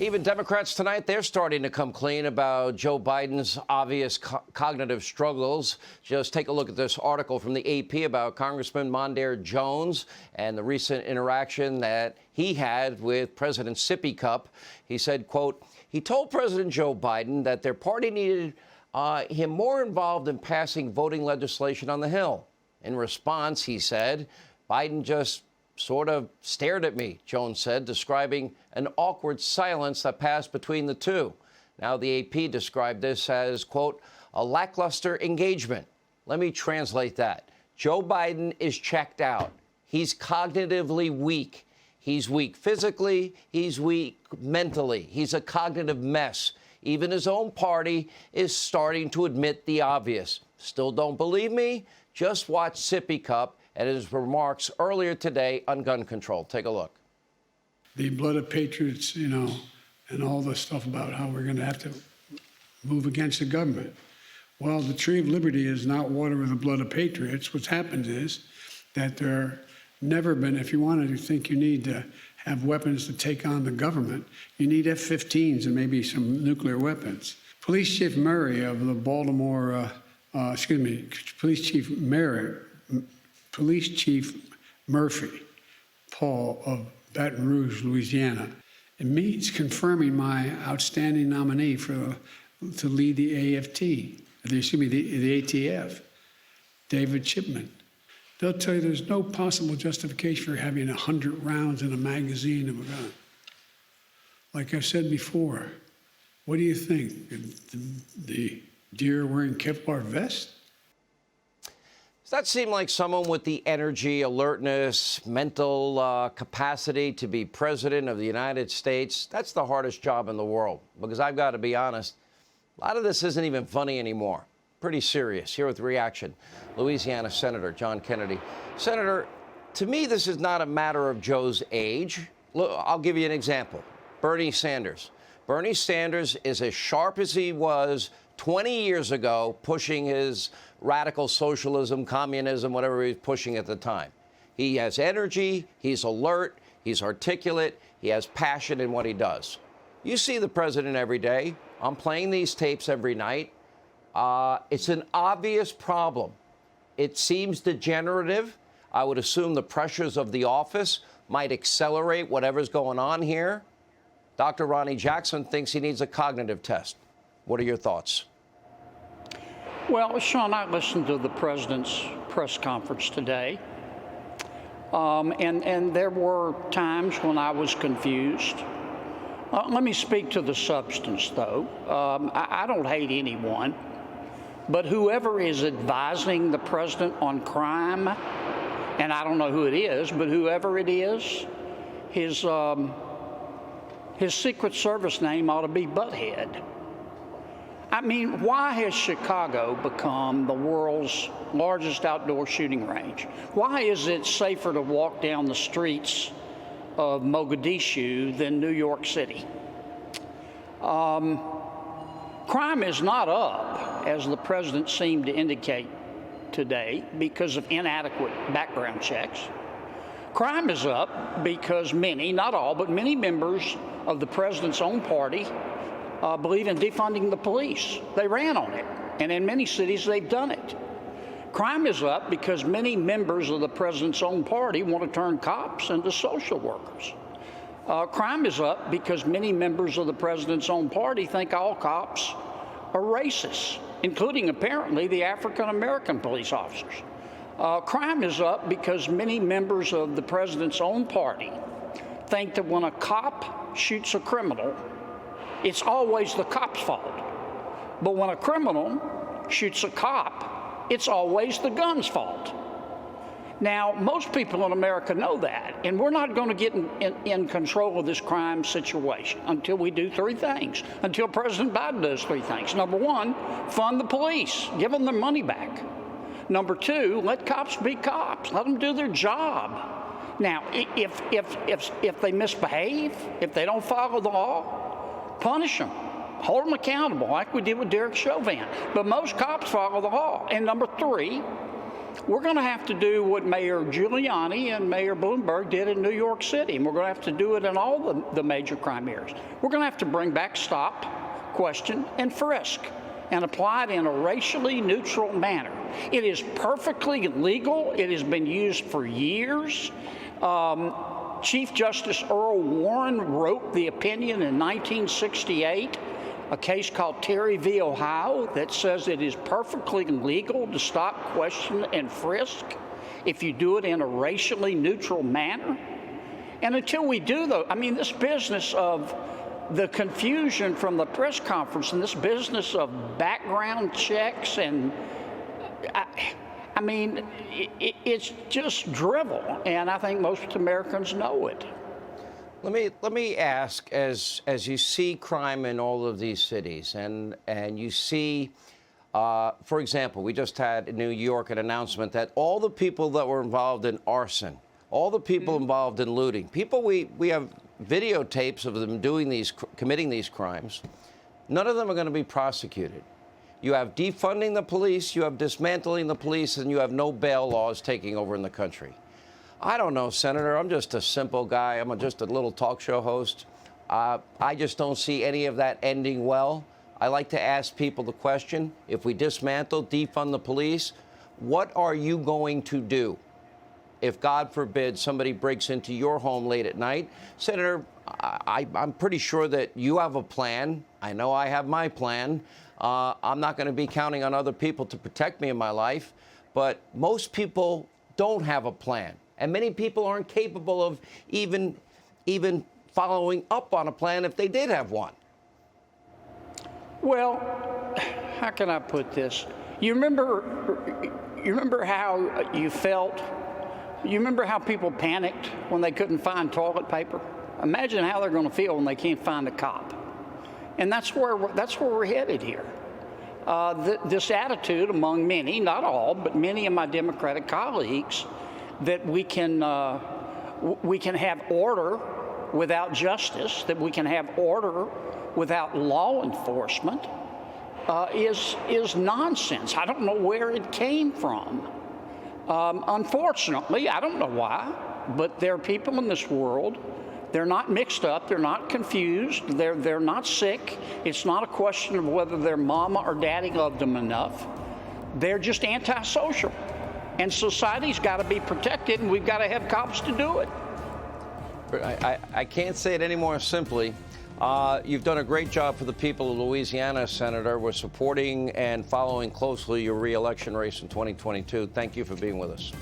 Even Democrats tonight, they're starting to come clean about Joe Biden's obvious cognitive struggles. Just take a look at this article from the AP about Congressman Mondaire Jones and the recent interaction that he had with President Sippy Cup. He said, quote, he told President Joe Biden that their party needed him more involved in passing voting legislation on the Hill. In response, he said, Biden just sort of stared at me, Jones said, describing an awkward silence that passed between the two. Now, the AP described this as, quote, a lackluster engagement. Let me translate that. Joe Biden is checked out. He's cognitively weak. He's weak physically. He's weak mentally. He's a cognitive mess. Even his own party is starting to admit the obvious. Still don't believe me? Just watch Sippy Cup and his remarks earlier today on gun control. Take a look. The blood of patriots, and all the stuff about how we're going to have to move against the government. Well, the tree of liberty is not water with the blood of patriots. What's happened is that there never been, if you wanted to think you need to have weapons to take on the government, you need F-15s and maybe some nuclear weapons. Police Chief Murray of the Police Chief Murphy, Paul of Baton Rouge, Louisiana. It means confirming my outstanding nominee to lead the the ATF, David Chipman. They'll tell you there's no possible justification for having 100 rounds in a magazine of a gun. Like I've said before, what do you think? The deer wearing Kevlar vest? Does that seem like someone with the energy, alertness, mental capacity to be president of the United States? That's the hardest job in the world, because I've got to be honest, a lot of this isn't even funny anymore. Pretty serious. Here with reaction, Louisiana Senator John Kennedy. Senator, to me, this is not a matter of Joe's age. Look, I'll give you an example. Bernie Sanders. Bernie Sanders is as sharp as he was 20 years ago, pushing his radical socialism, communism, whatever he was pushing at the time. He has energy, he's alert, he's articulate, he has passion in what he does. You see the president every day. I'm playing these tapes every night. It's an obvious problem. It seems degenerative. I would assume the pressures of the office might accelerate whatever's going on here. Dr. Ronnie Jackson thinks he needs a cognitive test. What are your thoughts? Well, Sean, I listened to the president's press conference today, and there were times when I was confused. Let me speak to the substance, though. I don't hate anyone, but whoever is advising the president on crime, and I don't know who it is, but whoever it is, his Secret Service name ought to be Butthead. I mean, why has Chicago become the world's largest outdoor shooting range? Why is it safer to walk down the streets of Mogadishu than New York City? Crime is not up, as the president seemed to indicate today, because of inadequate background checks. Crime is up because many, not all, but many members of the president's own party believe in defunding the police. They ran on it, and in many cities they've done it. Crime is up because many members of the president's own party want to turn cops into social workers. Crime is up because many members of the president's own party think all cops are racist, including apparently the African-American police officers. Crime is up because many members of the president's own party think that when a cop shoots a criminal, it's always the cop's fault. But when a criminal shoots a cop, it's always the gun's fault. Now, most people in America know that, and we're not going to get in control of this crime situation until we do three things, until President Biden does three things. Number one, fund the police, give them their money back. Number two, let cops be cops, let them do their job. Now, if they misbehave, if they don't follow the law, punish them, hold them accountable like we did with Derek Chauvin. But most cops follow the law. And number three, we're going to have to do what Mayor Giuliani and Mayor Bloomberg did in New York City, and we're going to have to do it in all the major crime areas. We're going to have to bring back stop, question, and frisk, and apply it in a racially neutral manner. It is perfectly legal. It has been used for years. Chief Justice Earl Warren wrote the opinion in 1968, a case called Terry v. Ohio, that says it is perfectly legal to stop, question, and frisk if you do it in a racially neutral manner. And until we do, though, I mean, this business of the confusion from the press conference and this business of background checks, and I mean, it's just drivel, and I think most Americans know it. Let me ask, as you see crime in all of these cities, and you see, for example, we just had in New York an announcement that all the people that were involved in arson, all the people involved in looting, people we have videotapes of them committing these crimes, none of them are going to be prosecuted. You have defunding the police, you have dismantling the police, and you have no bail laws taking over in the country. I don't know, Senator. I'm just a simple guy. I'm just a little talk show host. I just don't see any of that ending well. I like to ask people the question, if we dismantle, defund the police, what are you going to do if, God forbid, somebody breaks into your home late at night? Senator, I'm pretty sure that you have a plan. I know I have my plan. I'm not going to be counting on other people to protect me in my life, but most people don't have a plan. And many people aren't capable of even following up on a plan if they did have one. Well, how can I put this? You remember how you felt? You remember how people panicked when they couldn't find toilet paper? Imagine how they're going to feel when they can't find a cop. And that's where we're headed here. This attitude among many, not all, but many of my Democratic colleagues, that we can have order without justice, that we can have order without law enforcement, is nonsense. I don't know where it came from. Unfortunately, I don't know why, but there are people in this world. They're not mixed up. They're not confused. They're not sick. It's not a question of whether their mama or daddy loved them enough. They're just antisocial. And society's got to be protected, and we've got to have cops to do it. I can't say it any more simply. You've done a great job for the people of Louisiana, Senator. We're supporting and following closely your re-election race in 2022. Thank you for being with us.